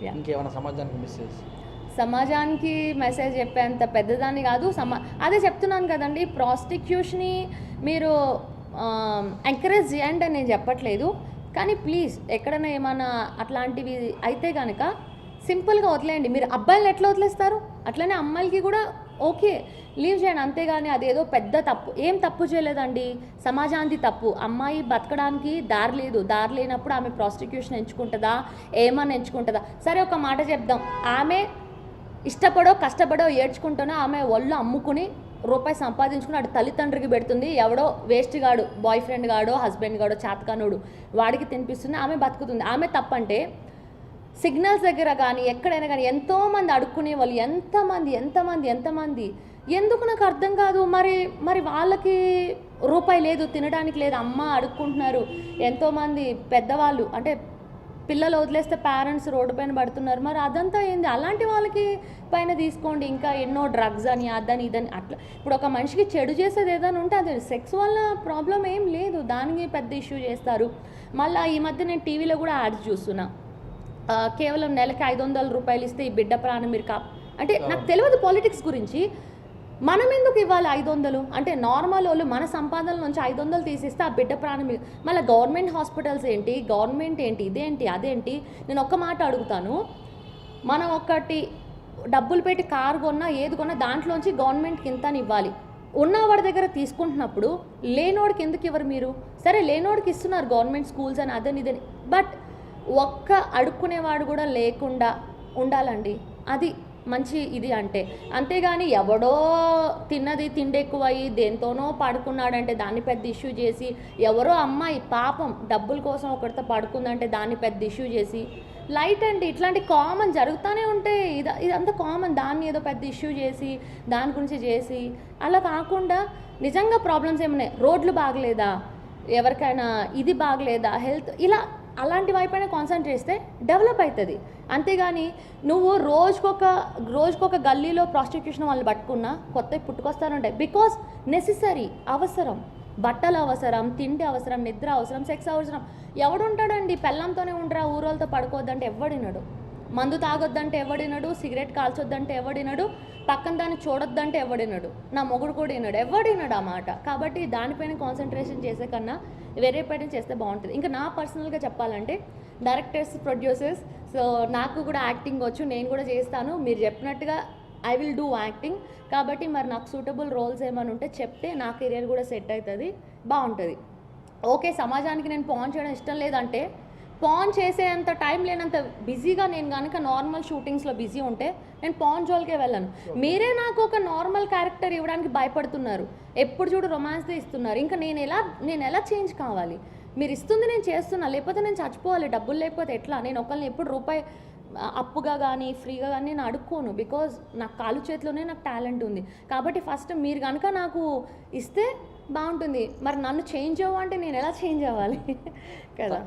ఇంకేమైనా సమాజానికి మెసేజ్? సమాజానికి మెసేజ్ చెప్పేంత పెద్దదాన్ని కాదు. అదే చెప్తున్నాను కదండి, ప్రాస్టిట్యూషన్ని మీరు ఎంకరేజ్ చేయండి అని నేను చెప్పట్లేదు. కానీ ప్లీజ్ ఎక్కడైనా ఏమైనా అట్లాంటివి అయితే కనుక సింపుల్గా వదిలేయండి. మీరు అబ్బాయిలు ఎట్లా వదిలేస్తారు అట్లనే అమ్మాయిలకి కూడా ఓకే లీవ్ చేయండి, అంతేగాని అదేదో పెద్ద తప్పు. ఏం తప్పు చేయలేదండి, సమాజానికి తప్పు. అమ్మాయి బతకడానికి దారి లేదు, దారి లేనప్పుడు ఆమె ప్రాస్టిట్యూషన్ ఎంచుకుంటుందా, ఏమన్నా ఎంచుకుంటుందా? సరే ఒక మాట చెప్దాం, ఆమె ఇష్టపడో కష్టపడో ఏడ్చుకుంటానో ఆమె ఒళ్ళు అమ్ముకుని రూపాయి సంపాదించుకుని అటు తల్లిదండ్రికి పెడుతుంది. ఎవడో వేస్ట్ గాడు, బాయ్ ఫ్రెండ్ గాడో హస్బెండ్ గాడో చేతకానుడు వాడికి తినిపిస్తుంది, ఆమె బతుకుతుంది. ఆమె తప్పంటే సిగ్నల్స్ దగ్గర కానీ ఎక్కడైనా కానీ ఎంతోమంది అడుక్కునే వాళ్ళు ఎంతమంది ఎందుకు నాకు అర్థం కాదు. మరి వాళ్ళకి రూపాయి లేదు, తినడానికి లేదు, అమ్మ అడుక్కుంటున్నారు. ఎంతోమంది పెద్దవాళ్ళు అంటే పిల్లలు వదిలేస్తే పేరెంట్స్ రోడ్డు పైన పడుతున్నారు. మరి అదంతా ఏంది? అలాంటి వాళ్ళకి పైన తీసుకోండి. ఇంకా ఎన్నో డ్రగ్స్ అని అదని ఇదని అట్లా. ఇప్పుడు ఒక మనిషికి చెడు చేసేది ఏదైనా ఉంటే అది సెక్స్ వల్ల ప్రాబ్లం ఏం లేదు, దానికి పెద్ద ఇష్యూ చేస్తారు. మళ్ళీ ఈ మధ్య నేను టీవీలో కూడా యాడ్స్ చూస్తున్నా, కేవలం నెలకి 500 రూపాయలు ఇస్తే ఈ బిడ్డ ప్రాణం మీరు అంటే నాకు తెలియదు పాలిటిక్స్ గురించి. మనం ఎందుకు ఇవ్వాలి 500? అంటే నార్మల్ వాళ్ళు మన సంపాదన నుంచి 500 తీసిస్తే ఆ బిడ్డ ప్రాణం. మళ్ళీ గవర్నమెంట్ హాస్పిటల్స్ ఏంటి, గవర్నమెంట్ ఏంటి, ఇదేంటి అదేంటి? నేను ఒక్క మాట అడుగుతాను, మనం ఒకటి డబ్బులు పెట్టి కారు కొన్నా ఏది కొన్నా దాంట్లోంచి గవర్నమెంట్కి ఇంతని ఇవ్వాలి. ఉన్నవాడి దగ్గర తీసుకుంటున్నప్పుడు లేనోడికి ఎందుకు ఇవ్వరు మీరు? సరే లేనోడికి ఇస్తున్నారు గవర్నమెంట్ స్కూల్స్ అని అదని ఇదని, బట్ ఒక్క అడుక్కునేవాడు కూడా లేకుండా ఉండాలండి. అది మంచి ఇది అంటే. అంతేగాని ఎవడో తిన్నది తిండి ఎక్కువయ్యి దేంతోనో పడుకున్నాడంటే దాన్ని పెద్ద ఇష్యూ చేసి, ఎవరో అమ్మాయి పాపం డబ్బుల కోసం ఒకరితో పడుకుందంటే దాన్ని పెద్ద ఇష్యూ చేసి, లైట్ అండి ఇట్లాంటి కామన్ జరుగుతూనే ఉంటే ఇదంతా కామన్. దాన్ని ఏదో పెద్ద ఇష్యూ చేసి దాని గురించి చేసి అలా కాకుండా నిజంగా ప్రాబ్లమ్స్ ఏమున్నాయి, రోడ్లు బాగలేదా, ఎవరికైనా ఇది బాగలేదా, హెల్త్, ఇలా అలాంటి వైపైనా కాన్సన్ట్రేట్ చేస్తే డెవలప్ అవుతుంది. అంతేగాని నువ్వు రోజుకొక గల్లీలో ప్రాస్టిట్యూషన్ వాళ్ళు పట్టుకున్నా కొత్త పుట్టుకొస్తానుంటాయి. బికాస్ నెసెసరీ, అవసరం, బట్టలు అవసరం, తిండి అవసరం, నిద్ర అవసరం, సెక్స్ అవసరం. ఎవడుంటాడండి పెళ్ళంతోనే ఉండరా, ఊరోళ్ళతో పడుకోవద్దంటే ఎవడినడు, మందు తాగొద్దంటే ఎవడినడు, సిగరెట్ కాల్చొద్దంటే ఎవడినడు, పక్కన దాన్ని చూడొద్దంటే ఎవడినడు, నా మొగుడు కూడా వినడు, ఎవడినడు ఆ మాట. కాబట్టి దానిపైన కాన్సన్ట్రేషన్ చేసే కన్నా వేరే పైన చేస్తే బాగుంటుంది. ఇంకా నా పర్సనల్గా చెప్పాలంటే డైరెక్టర్స్, ప్రొడ్యూసర్స్, సో నాకు కూడా యాక్టింగ్ వచ్చు, నేను కూడా చేస్తాను. మీరు చెప్పినట్టుగా ఐ విల్ డూ యాక్టింగ్. కాబట్టి మరి నాకు సూటబుల్ రోల్స్ ఏమైనా ఉంటే చెప్తే నా కెరియర్ కూడా సెట్ అవుతుంది, బాగుంటుంది. ఓకే సమాజానికి నేను పాన్ చేయడం ఇష్టం లేదంటే, పాన్ చేసేంత టైం లేనంత బిజీగా నేను కనుక నార్మల్ షూటింగ్స్లో బిజీ ఉంటే నేను పాన్ జోల్కే వెళ్ళను. మీరే నాకు ఒక నార్మల్ క్యారెక్టర్ ఇవ్వడానికి భయపడుతున్నారు, ఎప్పుడు చూడు రొమాన్స్దే ఇస్తున్నారు. ఇంకా నేను ఎలా చేంజ్ కావాలి? మీరు ఇస్తుంది నేను చేస్తున్నా, లేకపోతే నేను చచ్చిపోవాలి. డబ్బులు లేకపోతే ఎట్లా? నేను ఒకరిని ఎప్పుడు రూపాయి అప్పుగా కానీ ఫ్రీగా కానీ నేను అడుక్కోను. బికాజ్ నాకు కాలు చేతిలోనే నాకు టాలెంట్ ఉంది. కాబట్టి ఫస్ట్ మీరు కనుక నాకు ఇస్తే బాగుంటుంది. మరి నన్ను చేంజ్ అవ్వంటే నేను ఎలా చేంజ్ అవ్వాలి కదా?